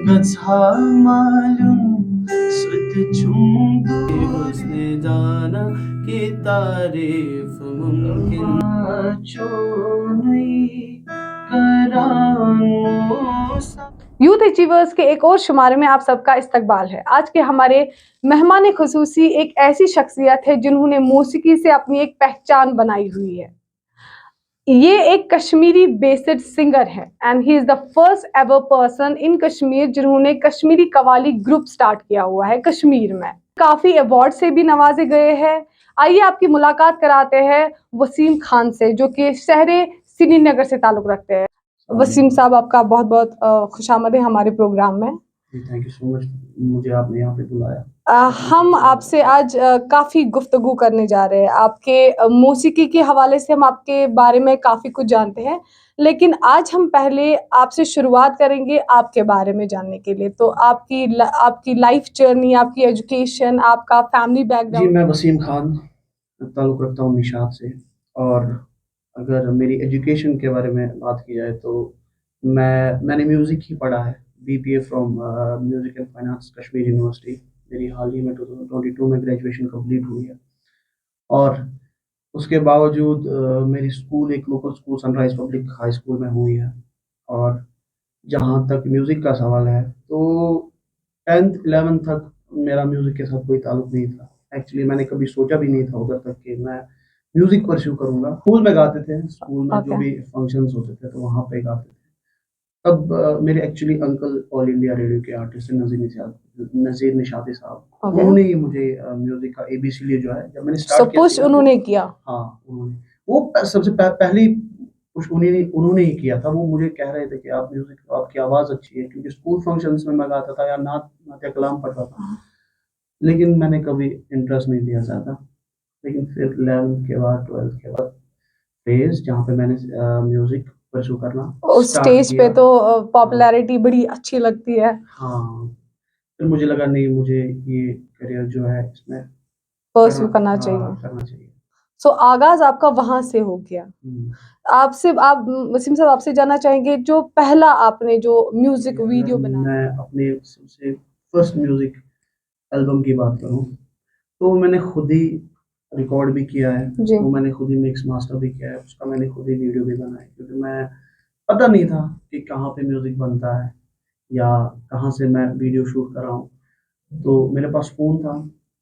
गधा मालूम सुध चुंबु उसने जाना कि तारीफ मुमकिन यूथ अचीवर्स के एक और शुमारे में आप सबका इस्तकबाल है। आज के हमारे मेहमान खुसूसी एक ऐसी शख्सियत है जिन्होंने मौसीकी से अपनी एक पहचान बनाई हुई है। ये एक कश्मीरी बेस्ड सिंगर है and he is the first ever person in Kashmir जिन्होंने कश्मीरी कवाली ग्रुप स्टार्ट किया हुआ है कश्मीर में। काफी अवार्ड से भी नवाजे गए हैं। आइए आपकी मुलाकात कराते हैं वसीम खान से, जो कि शहर श्रीनगर से ताल्लुक रखते हैं। वसीम साहब, आपका बहुत बहुत खुशामद है हमारे प्रोग्राम में। थैंक यू सो मच, मुझे आपने यहाँ पे बुलाया। हम आपसे आज काफ़ी गुफ्तगू करने जा रहे हैं। आपके मौसीकी के हवाले से हम आपके बारे में काफ़ी कुछ जानते हैं, लेकिन आज हम पहले आपसे शुरुआत करेंगे आपके बारे में जानने के लिए। तो आपकी लाइफ जर्नी, आपकी एजुकेशन, आपका फैमिली जी, बैकग्राउंड। मैं वसीम खान ताल्लुक़ रखता हूँ निशात से। और अगर मेरी एजुकेशन के बारे में बात की जाए तो मैंने म्यूज़िक ही पढ़ा है। BBA from music and finance Kashmir university. मेरी हाल ही में 2022 में ग्रेजुएशन कंप्लीट हुई है। और उसके बावजूद मेरी स्कूल एक local school sunrise public high school में हुई है। और जहाँ तक म्यूज़िक का सवाल है तो 10th 11th तक मेरा म्यूज़िक के साथ कोई ताल्लुक नहीं था। एक्चुअली मैंने कभी सोचा भी नहीं था उधर तक कि मैं म्यूज़िक परस्यू करूँगा। स्कूल में गाते थे, स्कूल में जो ओके। भी फंक्शंस होते थे तो वहाँ पे गाते थे। तब मेरे actually uncle all India radio के आर्टिस्ट हैं नज़ीर निशाती साहब। ओके। उन्होंने ही मुझे म्यूज़िक का एबीसीडी जो है जब मैंने सो स्टार्ट किया पुश सीखना तो उन्होंने किया। हाँ, उन्होंने। वो सबसे पहली पुश उन्होंने ही किया था। वो मुझे कह रहे थे कि आप म्यूज़िक आपकी आवाज़ अच्छी है, क्योंकि स्कूल फंक्शंस में मैं गाता था या नात या कलाम पढ़ता था। लेकिन मैंने कभी इंटरेस्ट नहीं दिया ज़्यादा। लेकिन फिर 11th के बाद 12th के बाद फेज़ जहाँ पे मैंने म्यूज़िक परस्यू करना उस स्टार्ट स्टेज पे किया। तो हाँ, पॉपुलैरिटी बड़ी अच्छी लगती है। हाँ। फिर मुझे लगा नहीं, मुझे ये करियर जो है इसमें परस्यू करना चाहिए। करना चाहिए। सो आगाज आपका वहां से हो गया। आप वसीम साहब, आपसे जानना चाहेंगे जो पहला आपने जो म्यूजिक वीडियो बनाया। मैं अपने सबसे फर्स्ट म्यूज़िक एल्बम की बात करूँ तो मैंने खुद ही रिकॉर्ड भी किया है। जी। वो मैंने खुद ही मिक्स मास्टर भी किया है, उसका मैंने खुद ही वीडियो भी बनाया है, क्योंकि मैं पता नहीं था कि कहाँ पे म्यूज़िक बनता है या कहाँ से मैं वीडियो शूट कर रहा हूँ। तो मेरे पास फ़ोन था,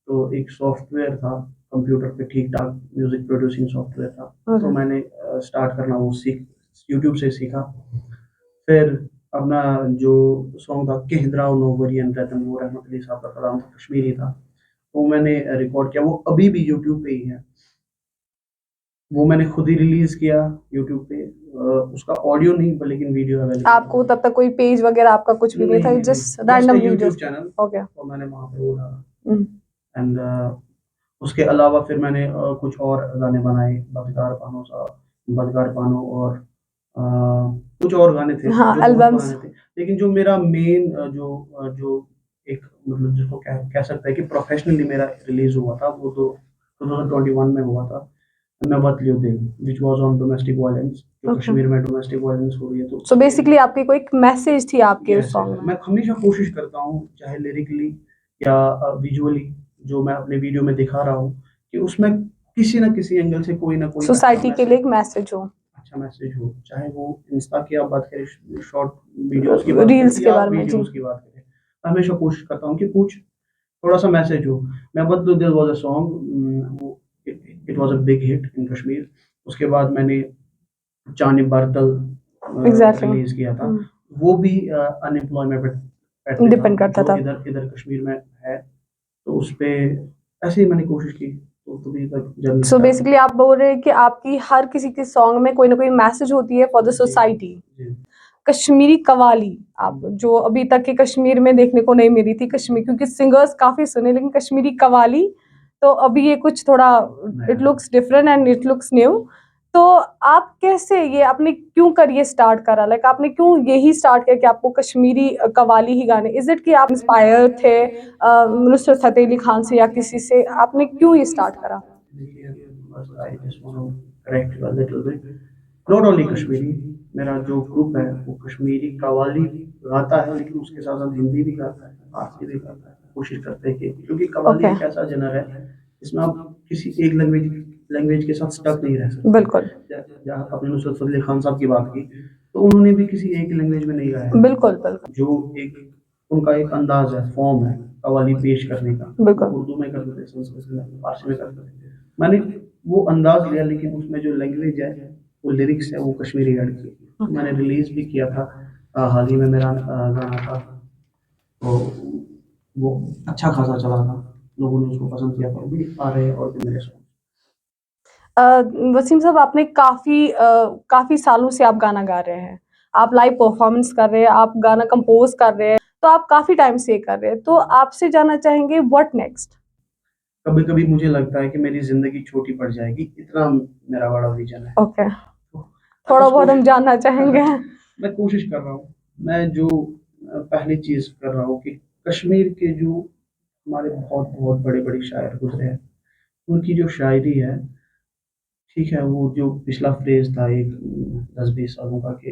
तो एक सॉफ्टवेयर था कंप्यूटर पे, ठीक-ठाक म्यूज़िक प्रोड्यूसिंग सॉफ्टवेयर था। तो मैंने स्टार्ट करना वो यूट्यूब से सीखा। फिर अपना जो सॉन्ग था केहद्राओ नोवरियन रिदम, वो रहमत अली साहब का कलाम था, कश्मीरी था। वो मैंने रिकॉर्ड किया, वो अभी भी यूट्यूब पे ही है। वो मैंने खुद ही रिलीज़ किया यूट्यूब पे। उसका ऑडियो नहीं लेकिन वीडियो अवेलेबल है। आपको तब तक कोई पेज वगैरह आपका कुछ भी नहीं था, जस्ट उसका random YouTube videos. Channel okay. और मैंने वहाँ पे वो डाला। एंड उसके अलावा फिर मैंने कुछ और गाने बनाए, बदकार पानो और अ, कुछ और गाने थे हाँ, जो बहुत एल्बम्स। पुराने थे। लेकिन जो मेरा मेन जो एक मतलब जिसको कह सकते हैं कि प्रोफेशनली मेरा रिलीज़ हुआ था वो तो 2021 में हुआ था। नवत युद्धे which was on domestic violence. जो कश्मीर में डोमेस्टिक वायलेंस हो रही है तो सो बेसिकली आपकी कोई एक मैसेज थी आपके उस यस, सॉन्ग में। मैं हमेशा कोशिश करता हूँ चाहे लिरिकली या विजुअली जो मैं अपने वीडियो में दिखा रहा हूँ कि उसमें किसी न किसी एंगल से कोई ना कोई सोसाइटी के लिए एक मैसेज हो। अच्छा मैसेज हो। चाहे वो इंस्टा की आप बात करें, शॉर्ट वीडियोज़ की बात रील्स करें के या बारे में, जी। वीडियोज़ की बात करें। मैं हमेशा कोशिश करता हूँ कि कुछ थोड़ा-सा मैसेज हो। नवत दिल वाज़ अ सॉन्ग, वो it was a big hit in Kashmir. उसके बाद मैंने चानी बर्तल एग्जैक्टली। रिलीज़ किया था। वो भी अनएम्प्लॉयमेंट पे था, डिपेंड करता जो था। इधर इधर कश्मीर में है। तो उसपे ऐसे ही मैंने कोशिश की, तो तभी तक जर्नी सो स्टार्ट हुई। बेसिकली आप बोल रहे हैं कि आपकी हर किसी के सॉन्ग में कोई ना कोई मैसेज होती है फॉर द जी, सोसाइटी। जी। कश्मीरी कवाली आप जो अभी तक के कश्मीर में देखने को नहीं मिली थी कश्मीर, क्योंकि सिंगर्स काफी सुने, लेकिन कश्मीरी कवाली तो अभी ये कुछ थोड़ा it looks different and it looks new. तो आप कैसे ये आपने क्यों करिए स्टार्ट करा, लाइक आपने क्यों यही स्टार्ट किया कि आपको कश्मीरी कवाली ही गाने, इज इट कि आप इंस्पायर थे नुसरत फतेह अली खान से या किसी से, आपने क्यों ये स्टार्ट करा? देखिए, बस I just want to correct you a little bit, not only Kashmiri, मेरा जो ग्रुप है वो कश्मीरी कव्वाली गाता है, लेकिन उसके साथ-साथ हिंदी भी गाता है, फारसी भी गाता है। कोशिश करते हैं कि क्योंकि कव्वाली ओके, एक ऐसा जनर है, जिसमें आप किसी एक लैंग्वेज लैंग्वेज के साथ स्टक नहीं रह सकते। बिल्कुल, जहाँ आपने नुसरत फ़तेह अली खान साहब की बात की, तो उन्होंने भी किसी एक लैंग्वेज में नहीं गाया है। बिल्कुल, बिल्कुल, जो एक उनका एक अंदाज़ है, फ़ॉर्म है कव्वाली पेश करने का। वो बिल्कुल। उर्दू में करते थे, संस्कृत में, फ़ारसी में करते थे। मैंने वो अंदाज़ लिया, लेकिन उसमें जो लैंग्वेज है, वो लिरिक्स है, वो कश्मीरी ऐड की। तो मैंने रिलीज़ भी किया था। हाल ही में मेरा गाना था, तो वो अच्छा खासा चला था। लोगों ने उसको पसंद किया था। अभी आ रहे हैं और भी मेरे सॉन्ग। अ, वसीम साहब आपने काफ़ी सालों से आप गाना गा रहे हैं। आप लाइव परफ़ॉर्मेंस कर रहे हैं, आप गाना कंपोज़ कर रहे हैं, तो आप काफ़ी टाइम से ये कर रहे हैं। तो आपसे जानना चाहेंगे व्हाट नेक्स्ट? कभी-कभी मुझे लगता है कि मेरी ज़िंदगी छोटी पड़ जाएगी, इतना मेरा बड़ा विज़न है। ओके, तो मैं थोड़ा बस बहुत हम जानना चाहेंगे। मैं कोशिश कर रहा हूँ। मैं जो पहली चीज़ कर रहा हूँ कि कश्मीर के जो हमारे बहुत-बहुत बड़े-बड़े शायर गुज़रे हैं, उनकी जो शायरी है, ठीक है, वो जो पिछला फ़ेज़ था एक 10-20 सालों का कि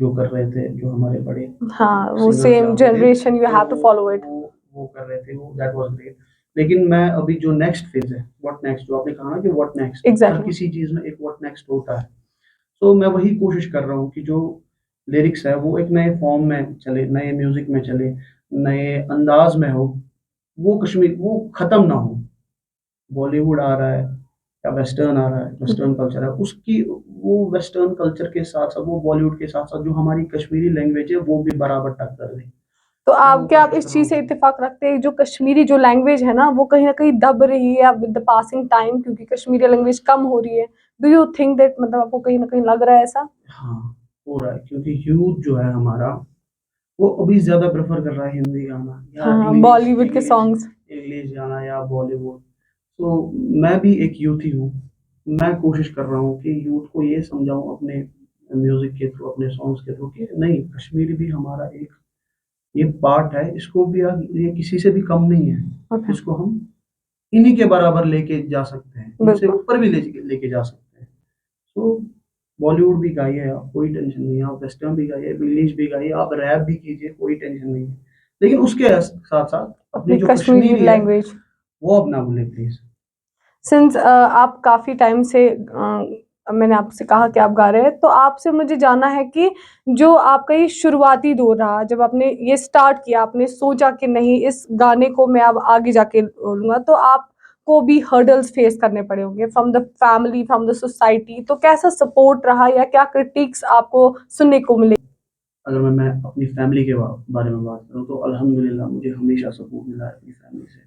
जो कर रहे थे, जो हमारे बड़े हाँ, वो सिंगर्स सेम जा रहे थे, जनरेशन यू तो हैव टू फॉलो इट। वो कर रहे थे, वो दैट वाज़ ग्रेट। लेकिन मैं अभी जो नेक्स्ट फ़ेज़ है, व्हाट नेक्स्ट जो आपने कहा ना कि व्हाट नेक्स्ट, हर एग्ज़ैक्टली, किसी चीज़ में एक व्हाट नेक्स्ट होता है। तो मैं वही कोशिश कर रहा हूँ कि जो लिरिक्स है वो एक नए फ़ॉर्म में चले, नए म्यूज़िक में चले, नए अंदाज़ में हो, वो कश्मीर वो ख़त्म ना हो। बॉलीवुड आ रहा है या वेस्टर्न आ रहा है, वेस्टर्न कल्चर है, उसकी वो वेस्टर्न कल्चर के साथ-साथ, वो बॉलीवुड के साथ-साथ जो हमारी कश्मीरी लैंग्वेज है, वो भी बराबर टक्कर दे। तो मैं आप वो क्या आप कोशिश इस कर रहा चीज़ से हूँ। इत्तेफ़ाक रखते हैं जो कश्मीरी जो लैंग्वेज है ना, वो कहीं न कहीं दब रही है विद द पासिंग टाइम क्योंकि कश्मीरी लैंग्वेज कम हो रही है? डू यू थिंक दैट मतलब आपको कहीं न कहीं लग रहा है ऐसा? हाँ, हो रहा है क्योंकि यूथ जो है हमारा, वो अभी ज़्यादा प्रेफ़र कर रहा है हिंदी गाना या हाँ, इंग्लिश बॉलीवुड के इंग्लिश सॉन्ग्स। इंग्लिश गाना या बॉलीवुड। तो मैं भी एक यूथ ही हूँ। मैं कोशिश कर रहा हूँ कि यूथ को ये समझाऊँ अपने म्यूज़िक के थ्रू, अपने सॉन्ग्स के थ्रू कि नहीं, कश्मीर भी हमारा एक ये पार्ट है, इसको भी ये किसी से भी कम नहीं है। ओके, इसको हम इन्हीं के बराबर लेके जा सकते हैं, इनसे बिल्कुल। ऊपर भी लेके लेके जा सकते हैं। तो बॉलीवुड भी गाइए आप, कोई टेंशन नहीं है, आप वेस्टर्न भी गाइए, इंग्लिश भी गाइए, आप रैप भी कीजिए, कोई टेंशन नहीं है। लेकिन उसके साथ-साथ अपनी अपनी जो कश्मीरी कश्मीरी है, लैंग्वेज। वो अब ना भूलें प्लीज़। सिंस आप काफ़ी टाइम से मैंने आपसे कहा कि आप गा रहे हैं, तो आपसे मुझे जानना है कि जो आपका ये शुरुआती दौर रहा, जब आपने ये स्टार्ट किया, आपने सोचा कि नहीं इस गाने को मैं अब आगे जाके लूँगा, तो आपको भी हर्डल्स फेस करने पड़े होंगे from the family, from the society, तो कैसा सपोर्ट रहा या क्या क्रिटिक्स आपको सुनने को मिले? अगर मैं अपनी फैमिली के बारे में बात करूँ, तो अल्हम्दुलिल्लाह मुझे हमेशा सपोर्ट मिला है अपनी फैमिली से।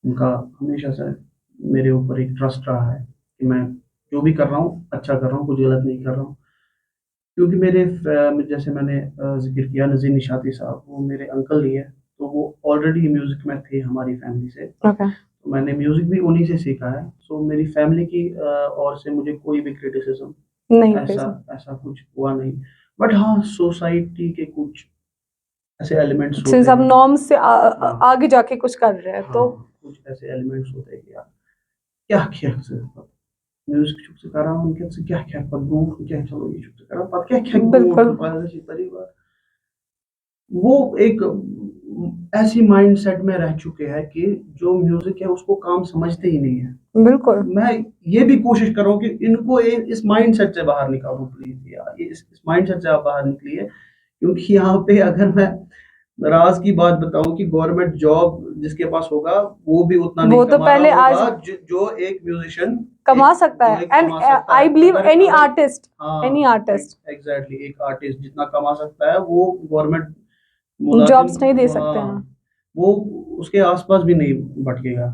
उनका हमेशा से मेरे ऊपर एक ट्रस्ट रहा है कि मैं जो भी कर रहा हूँ, अच्छा कर रहा हूँ, कुछ गलत नहीं कर रहा हूँ। क्योंकि मेरे जैसे मैंने ज़िक्र किया नज़ीर निशाती साहब, वो मेरे अंकल ही हैं, तो वो ऑलरेडी म्यूज़िक में थे हमारी फैमिली से। ओके, तो मैंने म्यूज़िक भी उन्हीं से सीखा है। सो मेरी फैमिली की ओर से मुझे कोई भी क्रिटिसिज़्म नहीं ऐसा फेस ऐसा कुछ हुआ नहीं। बट हाँ, सोसाइटी के कुछ ऐसे एलिमेंट्स सिंस होते आप हैं। नॉर्म्स से हाँ, आगे जाके कुछ कर रहे हैं, तो हाँ, कुछ ऐसे एलिमेंट्स होते हैं कि यार, क्या किया म्यूज़िक चुप करा उनके से क्या क्या पद्मों क्या चलो ये चुप करा पद क्या क्या बिल्कुल, परिवार वो एक ऐसी माइंडसेट में रह चुके हैं कि जो म्यूजिक है उसको काम समझते ही नहीं है। बिल्कुल। मैं ये भी कोशिश कर रहा हूँ कि इनको इस माइंडसेट से बाहर निकालूं प्लीज यार, ये इस माइंडसेट से आप बाहर निकलिए, क्योंकि यहाँ पे अगर मैं राज की बात बताऊं कि गवर्नमेंट जॉब जिसके पास होगा वो भी उतना नहीं वो तो कमा रहा पहले आज होगा जो एक म्यूजिशियन कमा एक सकता जो है एक एंड कमा सकता आई है। बिलीव अगर एनी अगर आर्टिस्ट, एनी हाँ, आर्टिस्ट एग्जैक्टली एक आर्टिस्ट जितना कमा सकता है वो गवर्नमेंट मुलाजिम, जॉब्स नहीं दे सकते हाँ, हैं। वो उसके आस-पास भी नहीं भटकेगा।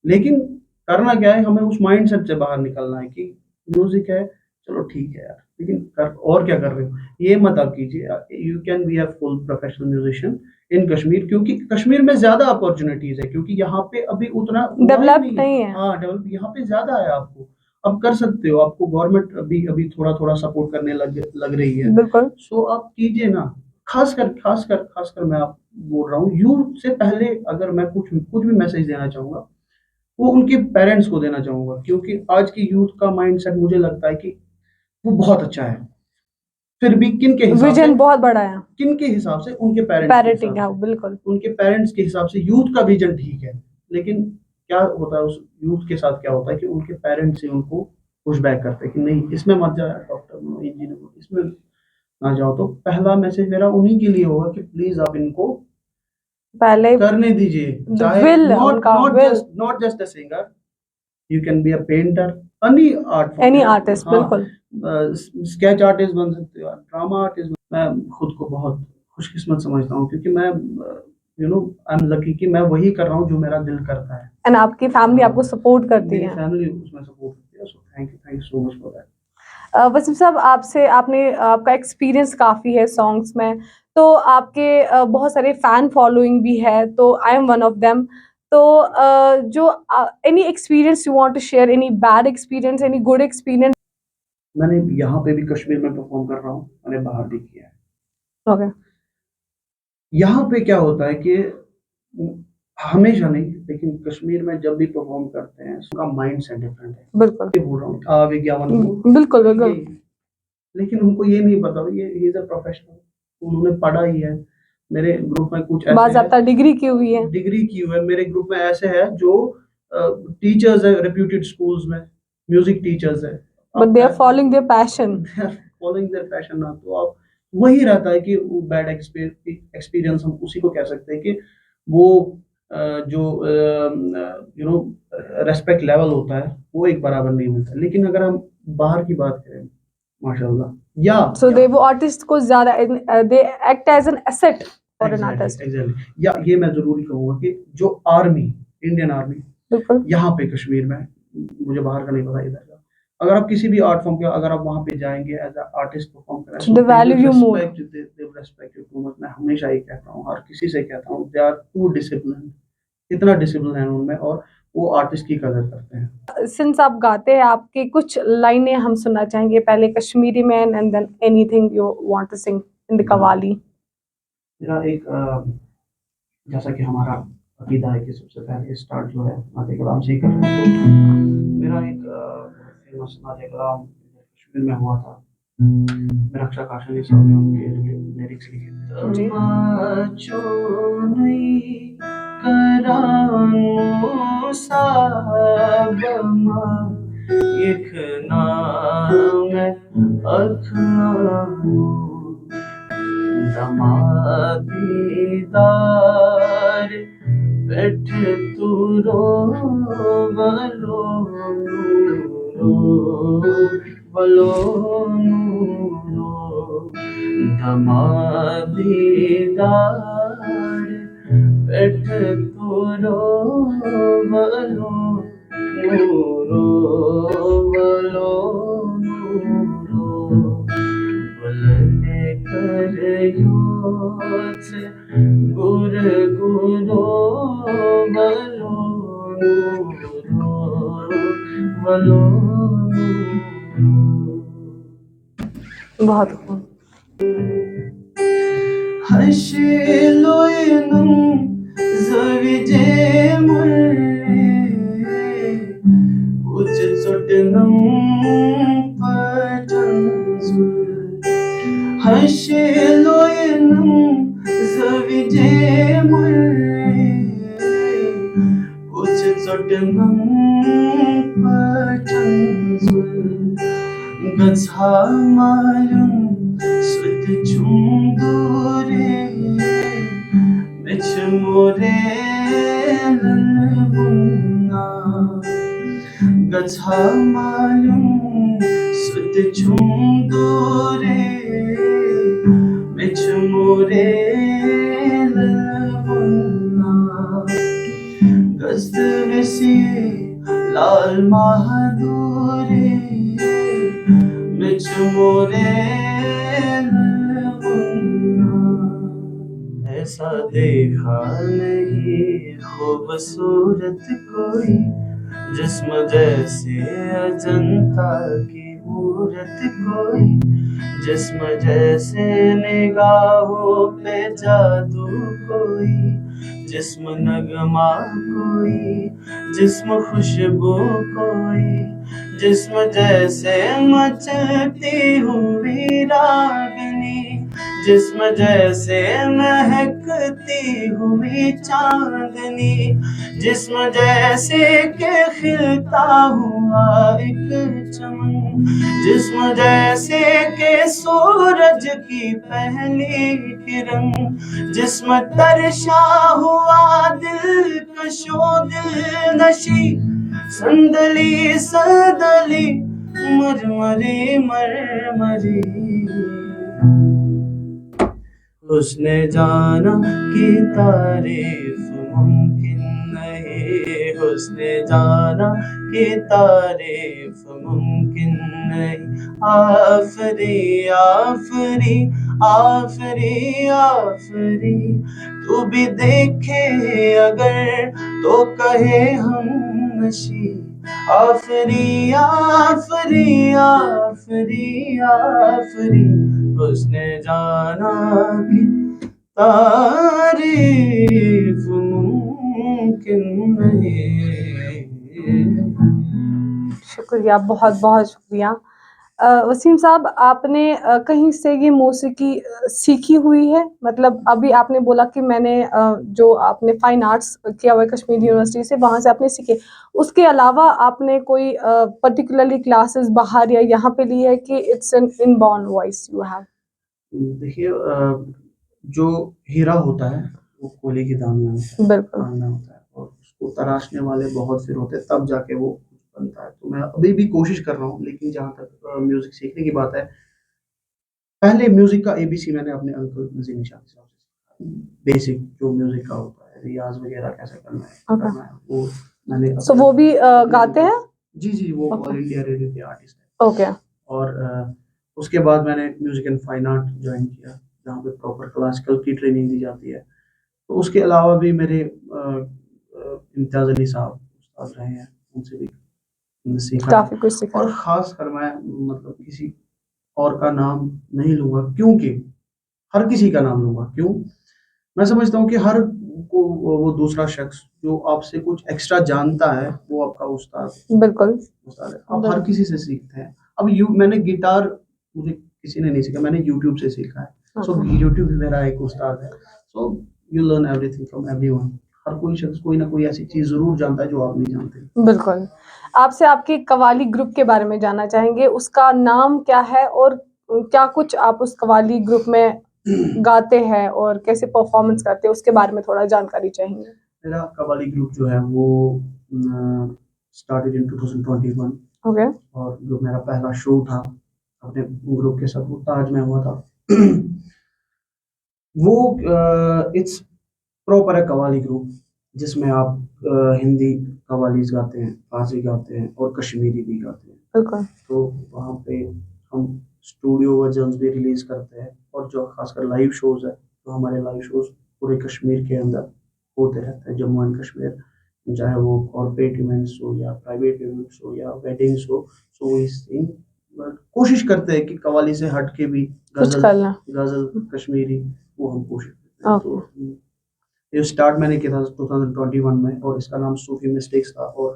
लेकिन करना क्या है, हमें उस माइंडसेट से बाहर निकलना है कि म्यूज़िक है, चलो ठीक है यार, लेकिन कर और क्या कर रहे हो? ये मत आप कीजिए। You can be a full professional musician in Kashmir, क्योंकि कश्मीर में ज़्यादा अपॉर्च्युनिटीज़ है, क्योंकि यहाँ पे अभी उतना हुआ ही डेवलप्ड नहीं है। नहीं है। हाँ, डेवलप यहाँ पे ज़्यादा है आपको। अब कर सकते हो, आपको गवर्नमेंट अभी अभी थोड़ा-थोड़ा सपोर्ट करने लग रही है। बिल्कुल, सो आप कीजिए ना। खासकर मैं आप बोल रहा हूँ यूथ से पहले, अगर मैं कुछ कुछ भी मैसेज देना चाहूँगा, वो उनके पेरेंट्स को देना चाहूँगा, क्योंकि आज की यूथ का माइंडसेट मुझे लगता है कि वो बहुत अच्छा है। फिर भी किन के हिसाब से, विजन बहुत बड़ा है, किन के हिसाब से, उनके पेरेंट्स के पेरेंटिंग हिसाब है से, बिल्कुल। उनके पेरेंट्स के हिसाब से यूथ का विजन ठीक है, लेकिन क्या होता है उस यूथ के साथ, क्या होता है कि उनके पेरेंट्स से उनको पुश बैक करते हैं कि नहीं इसमें मत जाओ, डॉक्टर बनो, इंजीनियर बनो, इसमें ना जाओ। तो पहला मैसेज मेरा उन्हीं के लिए होगा कि प्लीज आप इनको पहले करने दीजिए, चाहे विल, नॉट उनका not will, just not just a singer, you can be a painter, any art any form, artist हाँ, बिल्कुल। स्केच आर्टिस्ट बन सकते हो, ड्रामा आर्टिस्ट। मैं खुद को बहुत खुशकिस्मत समझता हूँ क्योंकि मैं आई एम लकी कि मैं वही कर रहा हूँ जो मेरा दिल करता है। एंड आपकी फैमिली आपको सपोर्ट करती मेरी है। फैमिली उसमें सपोर्ट करती है, so thank you so much for that. Wasim साहब, आपका एक्सपीरियंस काफ़ी है सॉन्ग्स में, तो आपके बहुत सारे फ़ैन फॉलोइंग भी है, तो I am one of them. तो जो any experience you want to share, any bad experience, any good experience? मैंने यहाँ पे भी कश्मीर में परफॉर्म कर रहा हूँ, मैंने बाहर भी किया है। ओके। यहाँ पे क्या होता है कि हमेशा नहीं, लेकिन कश्मीर में जब भी परफॉर्म करते हैं उसका माइंड सेट डिफरेंट है। बिल्कुल ये बोल रहा हूँ विज्ञापन बिल्कुल बिल्कुल। ये, लेकिन उनको ये नहीं पता ये ही इज अ प्रोफेशनल, उन्होंने पढ़ा ही है। मेरे ग्रुप में कुछ ऐसे बाज़ाब्ता हैं, डिग्री की हुई है। डिग्री की हुई है, मेरे ग्रुप में ऐसे हैं जो टीचर्स है रेप्यूटेड स्कूल्स में, म्यूजिक टीचर्स है। But they are following their passion. Following their passion ना, तो आप वही रहता है कि वो बैड एक्सपीरियंस हम उसी को कह सकते हैं कि वो जो रेस्पेक्ट लेवल होता है वो एक बराबर नहीं मिलता। लेकिन अगर हम बाहर की बात करें, माशाल्लाह, या सो दे वो आर्टिस्ट को ज़्यादा they act as an asset for an artist. Exactly, या ये मैं जरूरी कहूँगा कि जो आर्मी, इंडियन आर्मी बिल्कुल यहाँ पे कश्मीर में, मुझे बाहर का नहीं पता इधर का, अगर आप किसी भी आर्ट फॉर्म के अगर आप वहाँ पे जाएंगे एज आर्टिस्ट परफॉर्म करें, the value you more. Respect you too much. मैं हमेशा ही कहता हूँ, हर किसी से कहता हूँ, दे आर टू डिसिप्लिन, इतना डिसिप्लिन है उनमें, और वो आर्टिस्ट की कदर करते हैं। सिंस आप गाते हैं, आपकी कुछ लाइनें हम सुनना चाहेंगे, पहले कश्मीरी में and then anything you want to sing in the qawwali. मेरा एक जैसा कि हमारा अकीदा है कि सबसे पहले स्टार्ट जो है नाते कलाम से ही करते हैं, तो मेरा एक फेमस नाते कलाम कश्मीर में हुआ था, मीराक्षा काशनी साहब ने उनके लिरिक्स लिखे थे। जी। दमादीदार बैठ तू रो बलो रो बलो रो, दमादीदार बैठ तू रो बलो रो बलो रो, बुलंद कर योच गुर गुरो बलो बलो। बहुत खूब। Haşiloyunum zavice murre, uç çotnum patanzur. Haşiloyunum zavice murre, uç çotnum patanzur. Gazhamalum sud chumdure, mechmore lalbunna. Gazhamalum sud chumdure, mechmore lalbunna. Gazd vesi lal mahadure, mechmore lalbunna. ऐसा देखा नहीं खूबसूरत कोई, जिस्म जैसे अजंता की मूरत कोई, जिस्म जैसे निगाहों पे जादू कोई, जिस्म नगमा कोई, जिस्म खुशबू कोई, जिस्म जैसे मचती हुई राग जिस्म जैसे महकती हुई चांदनी, जिस्म जैसे के खिलता हुआ एक चमन, जिस्म जैसे के सूरज की पहली किरण, जिस्म तरशा हुआ दिल कशो दिल नशी, संदली संदली मरमरी मरमरी, उसने जाना कि तारीफ मुमकिन नहीं, उसने जाना कि तारीफ मुमकिन नहीं, आफरी आफरी आफरी आफरी, तू भी देखे अगर तो कहे हम नशी, आफरी आफरी आफरी आफरी, उसने जाना कि तारीफ मुमकिन नहीं। शुक्रिया, बहुत बहुत शुक्रिया। वसीम साहब, आपने कहीं से ये मौसीकी सीखी हुई है? मतलब अभी आपने बोला कि मैंने जो आपने फाइन आर्ट्स किया हुआ है कश्मीर यूनिवर्सिटी से, वहाँ से आपने सीखे। उसके अलावा आपने कोई पर्टिकुलरली क्लासेस बाहर या यहाँ पे ली है कि it's an inborn voice you have? देखिए जो हीरा होता है वो कोयले की दान में बिल्कुल। होता है, और उसको तराशने वाले बहुत फिर होते हैं, तब जाके वो बनता है। तो मैं अभी भी कोशिश कर रहा हूँ, लेकिन जहाँ तक म्यूजिक सीखने की बात है, पहले म्यूजिक का एबीसी मैंने अपने अंकल नजीर निशान साहब से सीखा। बेसिक जो म्यूजिक का होता है, रियाज वगैरह कैसे करना है, Okay. करना है, वो मैंने सो वो भी गाते हैं? जी जी, वो Okay. ऑल इंडिया रेडियो के आर्टिस्ट हैं। ओके। और उसके बाद मैंने music and fine art join किया, जहाँ पे प्रॉपर क्लासिकल की ट्रेनिंग दी जाती है। तो उसके अलावा भी मेरे इम्तियाज अली साहब उस्ताद रहे हैं, उनसे भी मैंने सीखा है। काफी कुछ सीखा और है। खास कर मैं मतलब किसी और का नाम नहीं लूंगा, क्योंकि हर किसी का नाम लूंगा। क्यों? मैं समझता हूँ कि हर को वो दूसरा शख्स जो आपसे कुछ एक्स्ट्रा जानता है, वो आपका बिल्कुल। उस्ताद है। आप हर किसी से सीखते हैं। अब मैंने गिटार मुझे किसी ने नहीं सीखा, मैंने यूट्यूब से सीखा है। सो यूट्यूब भी मेरा एक उस्ताद है। So you learn everything from everyone. हर कोई शख्स कोई ना कोई ऐसी चीज जरूर जानता है जो आप नहीं जानते। बिल्कुल। आपसे आपके कव्वाली ग्रुप के बारे में जानना चाहेंगे, उसका नाम क्या है और क्या कुछ आप उस कव्वाली ग्रुप में गाते हैं और कैसे परफॉर्मेंस करते हैं, उसके बारे में थोड़ा जानकारी चाहेंगे। मेरा कव्वाली ग्रुप जो है वो स्टार्टेड इन 2021। ओके। और जो मेरा पहला शो था अपने ग्रुप के साथ, वो ताज में हुआ था। वो इट्स प्रॉपर है कव्वाली ग्रुप, जिसमें आप हिंदी कव्वालीज गाते हैं, फारसी गाते हैं और कश्मीरी भी गाते हैं। बिल्कुल। तो वहाँ पे हम स्टूडियो वर्जन्स भी रिलीज करते हैं, और जो खासकर लाइव शोज है, तो हमारे लाइव शोज पूरे कश्मीर के अंदर होते रहते हैं, जम्मू एंड कश्मीर, चाहे वो कॉर्पोरेट इवेंट्स हो या प्राइवेट इवेंट्स हो या वेडिंग्स हो। सो इस कोशिश करते हैं कि कव्वाली से हट के भी कुछ गजल करना। गजल कश्मीरी, वो हम कोशिश करते हैं। तो ये स्टार्ट मैंने किया था 2021 में, और इसका नाम सूफी मिस्टेक्स था। और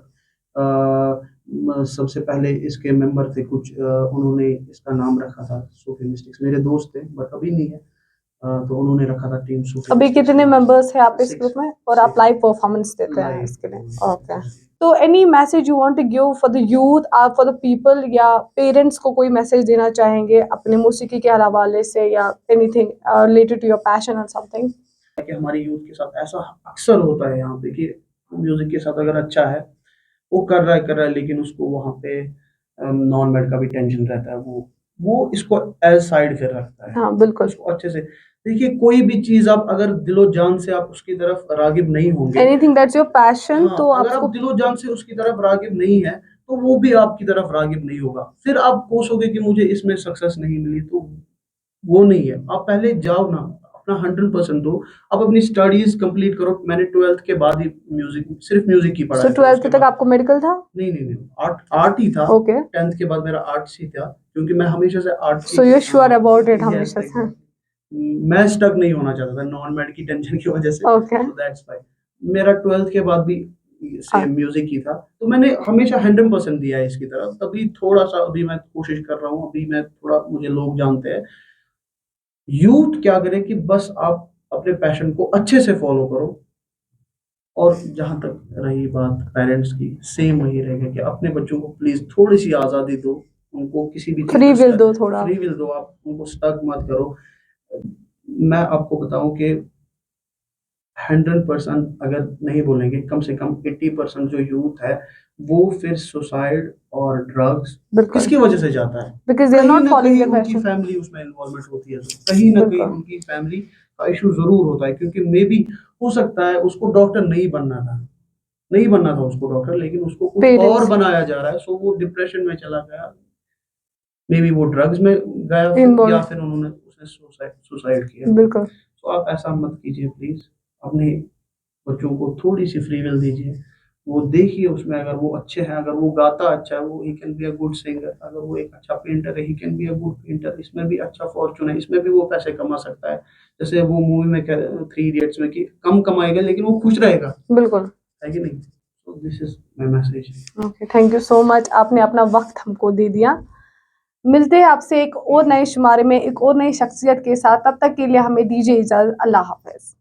सबसे पहले इसके मेंबर थे कुछ, उन्होंने इसका नाम रखा था सूफी मिस्टेक्स, मेरे दोस्त थे बट अभी नहीं है। तो उन्होंने रखा था टीम सूफी अभी मिस्टेक्स। कितने मेंबर्स हैं आप इस 6 ग्रुप में, और आप 6 लाइव परफॉर्मेंस देते हैं लाइव। इसके लिए? ओके। तो any message you want to give for the youth, for the people, या पेरेंट्स को कोई मैसेज देना चाहेंगे अपने मौसीकी के हवाले से, या anything related to your passion और समथिंग? कि हमारे यूथ के साथ ऐसा अक्सर होता है यहाँ पे कि म्यूजिक के साथ अगर अच्छा है, वो कर रहा है, लेकिन उसको वहाँ पे नॉन मेड का भी टेंशन रहता है। वो इसको एज साइड फिर रखता है। हाँ, बिल्कुल। उसको अच्छे से देखिए, कोई भी चीज आप अगर दिलो जान से आप उसकी तरफ रागिब नहीं होंगे, एनीथिंग दैट्स योर पैशन, हाँ, तो अगर आपको आप दिलो जान से उसकी तरफ रागिब नहीं है, तो वो भी आपकी तरफ रागिब नहीं होगा। फिर आप कोसोगे कि मुझे इसमें सक्सेस नहीं मिली, तो वो नहीं है। आप पहले जाओ ना, अपना 100% दो। आप अपनी स्टडीज कंप्लीट करो। मैंने 12th के बाद ही सिर्फ म्यूजिक की सो पढ़ाई। 12th तक आपको मेडिकल था? नहीं, आर्ट आर्ट ही था। ओके। 10th के बाद मेरा आर्ट्स ही था, क्योंकि मैं हमेशा से art so you sure about it yes हमेशा से? मैं स्टक नहीं होना चाहता था नॉन मेड की टेंशन की वजह से। ओके। सो दैट्स व्हाई मेरा 12th के बाद भी हाँ। सेम म्यूजिक ही था। तो मैंने हमेशा 100% दिया है इसकी तरफ। तभी थोड़ा सा अभी मैं कोशिश कर रहा हूँ, अभी मैं थोड़ा, मुझे लोग जानते हैं यूथ क्या करे कि बस आप अपने पैशन को अच्छे से फॉलो करो। और जहाँ तक रही बात पेरेंट्स की, सेम वही रहेगा कि अपने बच्चों को प्लीज़ थोड़ी-सी आज़ादी दो, उनको किसी भी चीज़ फ्री में विल दो थोड़ा। फ्री विल दो, आप उनको स्टक मत करो। मैं आपको बताऊँ कि 100% अगर नहीं बोलेंगे, कम से कम 80% जो यूथ है, वो फिर सुसाइड और ड्रग्स बिल्कुल, किसकी वजह से जाता है? बिकॉज़ दे आर कहीं नॉट न फॉलोइंग कहीं देयर उनकी पैशन। फैमिली उसमें इन्वॉल्वमेंट होती है, तो कहीं न कहीं बिल्कुल, उनकी फैमिली का इश्यू ज़रूर होता है, क्योंकि मेबी हो सकता है उसको डॉक्टर नहीं बनना था। नहीं बनना था उसको डॉक्टर, लेकिन उसको कुछ और पेरेंट्स बनाया जा रहा है, सो वो डिप्रेशन में चला गया। मेबी वो ड्रग्स में गया फिर, या इन्वॉल्व। फिर उसने सुसाइड सुसाइड किया। बिल्कुल, तो आप ऐसा मत कीजिए प्लीज़। अपने बच्चों को थोड़ी-सी फ्री विल दीजिए। वो देखिए उसमें अगर वो अच्छे हैं, अगर वो गाता अच्छा है, वो he can be a good singer. अगर वो एक अच्छा पेंटर है, he can be a good painter. इसमें भी अच्छा फॉर्च्यून है, इसमें भी वो पैसे कमा सकता है। जैसे वो मूवी में थ्री इडियट्स में कि कम कमाएगा लेकिन वो खुश रहेगा, बिल्कुल। है कि नहीं? So this is my message. Okay, thank you so much, आपने अपना वक़्त हमको दे दिया। मिलते हैं आपसे एक और नए शुमारे में, एक और नई शख्सियत के साथ, तब तक के लिए हमें दीजिए इजाज़त। अल्लाह हाफ़िज़।